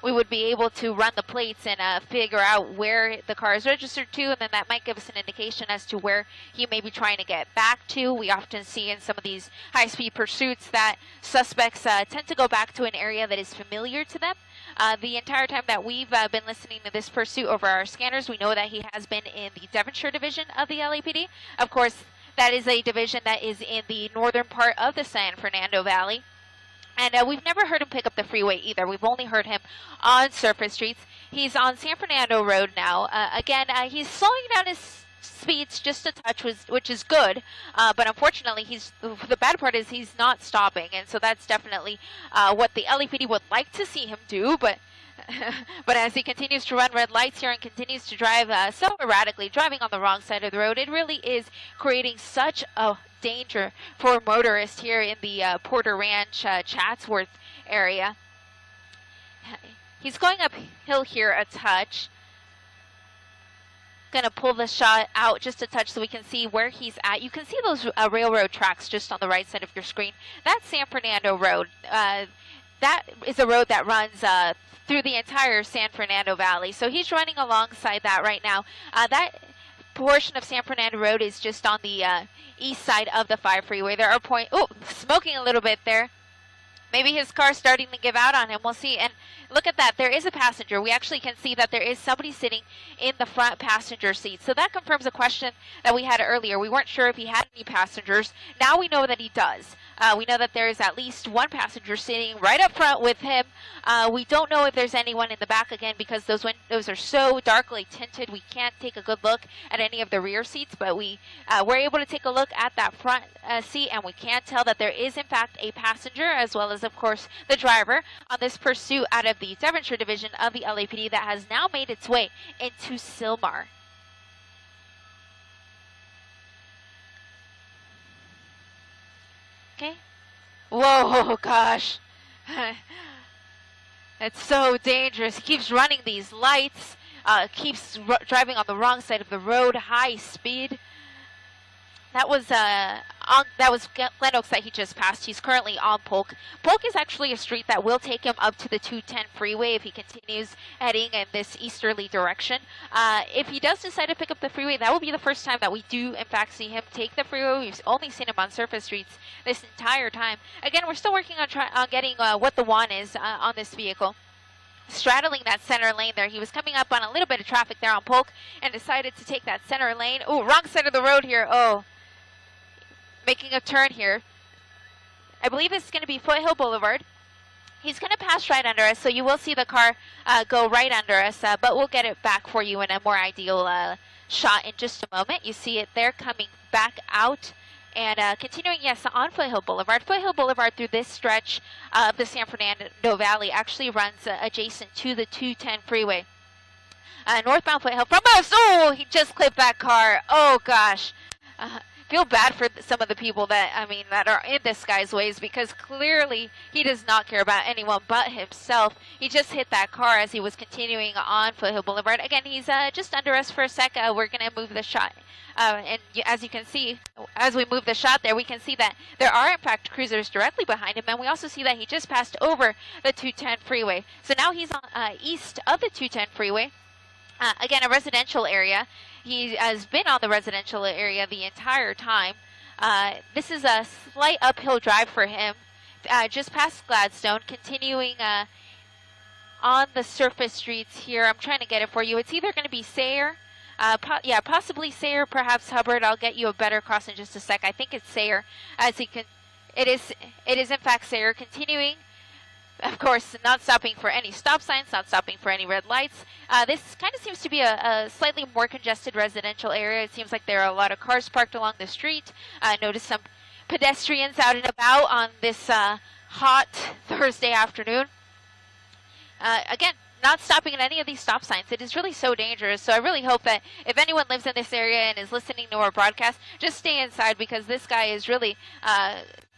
we would be able to run the plates and figure out where the car is registered to, and then that might give us an indication as to where he may be trying to get back to. We often see in some of these high-speed pursuits that suspects tend to go back to an area that is familiar to them. The entire time that we've been listening to this pursuit over our scanners, we know that he has been in the Devonshire division of the LAPD. Of course, that is a division that is in the northern part of the San Fernando Valley. And we've never heard him pick up the freeway either. We've only heard him on surface streets. He's on San Fernando Road now. Again, he's slowing down his speeds just a touch, which is good. But unfortunately, the bad part is he's not stopping. And so that's definitely what the LAPD would like to see him do. But as he continues to run red lights here and continues to drive so erratically, driving on the wrong side of the road, it really is creating such a danger for motorists here in the Porter Ranch, Chatsworth area. He's going uphill here a touch. Gonna pull the shot out just a touch so we can see where he's at. You can see those railroad tracks just on the right side of your screen. That's San Fernando Road. That is a road that runs through the entire San Fernando Valley. So he's running alongside that right now. That portion of San Fernando Road is just on the east side of the 5 freeway. There are smoking a little bit there. Maybe his car's starting to give out on him. We'll see. And look at that. There is a passenger. We actually can see that there is somebody sitting in the front passenger seat. So that confirms a question that we had earlier. We weren't sure if he had any passengers. Now we know that he does. We know that there is at least one passenger sitting right up front with him. We don't know if there's anyone in the back, again, because those windows are so darkly tinted. We can't take a good look at any of the rear seats, but we were able to take a look at that front seat, and we can tell that there is, in fact, a passenger, as well as, of course, the driver on this pursuit out of the Devonshire division of the LAPD that has now made its way into Sylmar. Okay. Whoa, gosh. It's so dangerous. He keeps running these lights, keeps driving on the wrong side of the road, high speed. That was Glen Oaks that he just passed. He's currently on Polk. Polk is actually a street that will take him up to the 210 freeway if he continues heading in this easterly direction. If he does decide to pick up the freeway, that will be the first time that we do, in fact, see him take the freeway. We've only seen him on surface streets this entire time. Again, we're still working on getting what the WAN is on this vehicle. Straddling that center lane there. He was coming up on a little bit of traffic there on Polk and decided to take that center lane. Oh, wrong side of the road here. Oh. Making a turn here. I believe this is going to be Foothill Boulevard. He's going to pass right under us, so you will see the car go right under us, but we'll get it back for you in a more ideal shot in just a moment. You see it there coming back out and continuing, yes, on Foothill Boulevard. Foothill Boulevard through this stretch of the San Fernando Valley actually runs adjacent to the 210 freeway. Northbound Foothill from us. Oh, he just clipped that car. Oh, gosh. Feel bad for some of the people that are in this guy's ways, because clearly he does not care about anyone but himself. He just hit that car as he was continuing on Foothill Boulevard. Again, he's just under us for a sec. We're going to move the shot. And as you can see, as we move the shot there, we can see that there are, in fact, cruisers directly behind him. And we also see that he just passed over the 210 freeway. So now he's on east of the 210 freeway. Again, a residential area. He has been on the residential area the entire time. This is a slight uphill drive for him, just past Gladstone, continuing on the surface streets here. I'm trying to get it for you. It's either going to be Sayre, possibly Sayre, perhaps Hubbard. I'll get you a better cross in just a sec. I think it's Sayre. It is in fact Sayre, continuing. Of course, not stopping for any stop signs, not stopping for any red lights. This kind of seems to be a slightly more congested residential area. It seems like there are a lot of cars parked along the street. Notice some pedestrians out and about on this hot Thursday afternoon. Again, not stopping at any of these stop signs. It is really so dangerous. So I really hope that if anyone lives in this area and is listening to our broadcast, just stay inside, because this guy is really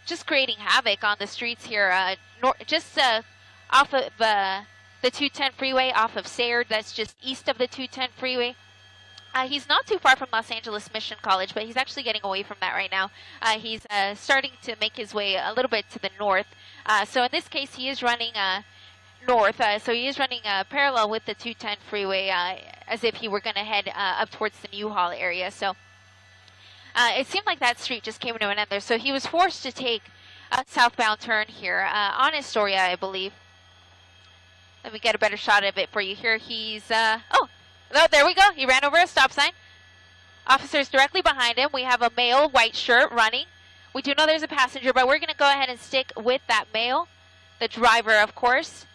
just creating havoc on the streets here, just off of the 210 freeway, off of Sayre. That's just east of the 210 freeway. He's not too far from Los Angeles Mission College, but he's actually getting away from that right now. He's starting to make his way a little bit to the north. So in this case, he is running north, so he is running parallel with the 210 freeway as if he were going to head up towards the Newhall area. So it seemed like that street just came to an end there. So he was forced to take a southbound turn here on Astoria, I believe. Let me get a better shot of it for you here. He's, oh, there we go. He ran over a stop sign. Officers directly behind him. We have a male, white shirt, running. We do know there's a passenger, but we're going to go ahead and stick with that male, the driver, of course,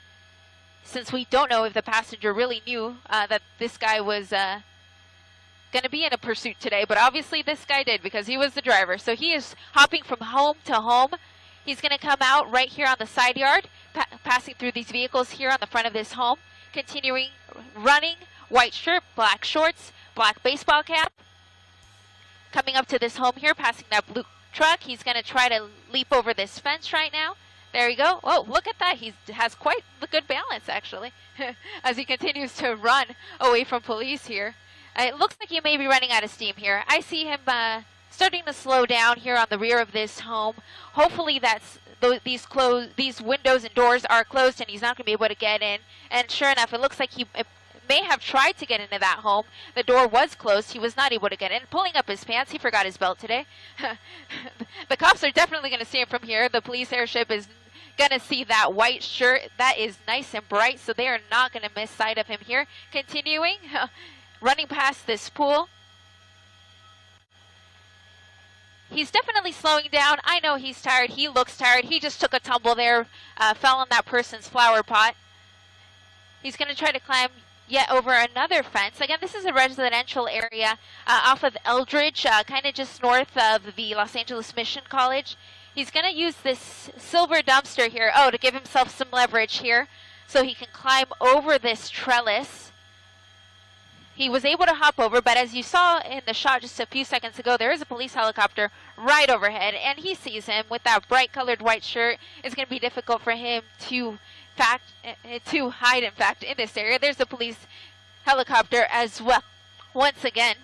since we don't know if the passenger really knew that this guy was going to be in a pursuit today. But obviously this guy did, because he was the driver. So he is hopping from home to home. He's going to come out right here on the side yard, passing through these vehicles here on the front of this home, continuing running, white shirt, black shorts, black baseball cap. Coming up to this home here, passing that blue truck. He's going to try to leap over this fence right now. There you go. Oh, look at that. He has quite the good balance, actually, as he continues to run away from police here. It looks like he may be running out of steam here. I see him starting to slow down here on the rear of this home. Hopefully these windows and doors are closed and he's not going to be able to get in. And sure enough, it looks like he may have tried to get into that home. The door was closed. He was not able to get in. Pulling up his pants. He forgot his belt today. The cops are definitely going to see him from here. The police airship is going to see that white shirt. That is nice and bright, so they are not going to miss sight of him here. Continuing, running past this pool. He's definitely slowing down. I know he's tired. He looks tired. He just took a tumble there, fell on that person's flower pot. He's going to try to climb yet over another fence. Again, this is a residential area off of Eldridge, kind of just north of the Los Angeles Mission College. He's going to use this silver dumpster here, to give himself some leverage here so he can climb over this trellis. He was able to hop over, but as you saw in the shot just a few seconds ago, there is a police helicopter right overhead, and he sees him with that bright-colored white shirt. It's going to be difficult for him to hide, in fact, in this area. There's a police helicopter as well. Once again,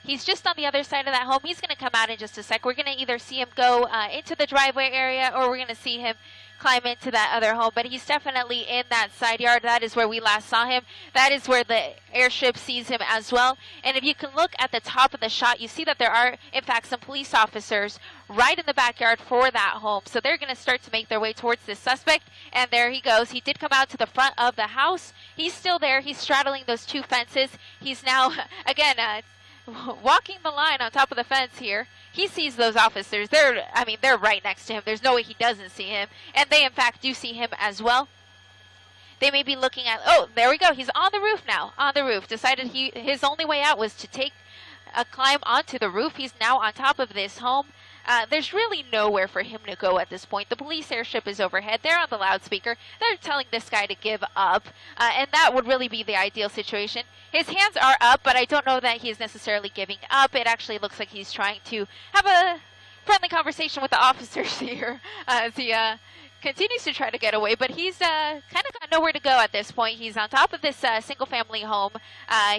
he's just on the other side of that home. He's going to come out in just a sec. We're going to either see him go into the driveway area, or we're going to see him climb into that other home. But he's definitely in that side yard. That is where we last saw him. That is where the airship sees him as well. And if you can look at the top of the shot, you see that there are, in fact, some police officers right in the backyard for that home. So they're going to start to make their way towards this suspect. And there he goes. He did come out to the front of the house. He's still there. He's straddling those two fences. He's now, again, walking the line on top of the fence here. He sees those officers. They're right next to him. There's no way he doesn't see him. And they, in fact, do see him as well. They may be looking at, there we go. He's on the roof now, on the roof. Decided his only way out was to take a climb onto the roof. He's now on top of this home. There's really nowhere for him to go at this point. The police airship is overhead. They're on the loudspeaker. They're telling this guy to give up, and that would really be the ideal situation. His hands are up, but I don't know that he's necessarily giving up. It actually looks like he's trying to have a friendly conversation with the officers here as he continues to try to get away, but he's kind of got nowhere to go at this point. He's on top of this single-family home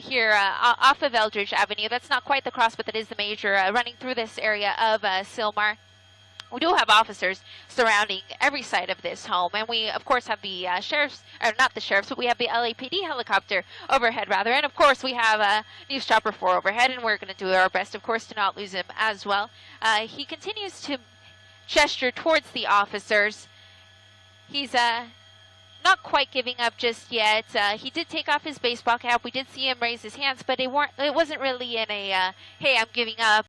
here off of Eldridge Avenue. That's not quite the cross, but that is the major running through this area of Sylmar. We do have officers surrounding every side of this home, and we, of course, have the sheriff's, or not the sheriff's, but we have the LAPD helicopter overhead, rather, and, of course, we have News Chopper 4 overhead, and we're going to do our best, of course, to not lose him as well. He continues to gesture towards the officers. He's not quite giving up just yet. He did take off his baseball cap. We did see him raise his hands, but it wasn't really in a, hey, I'm giving up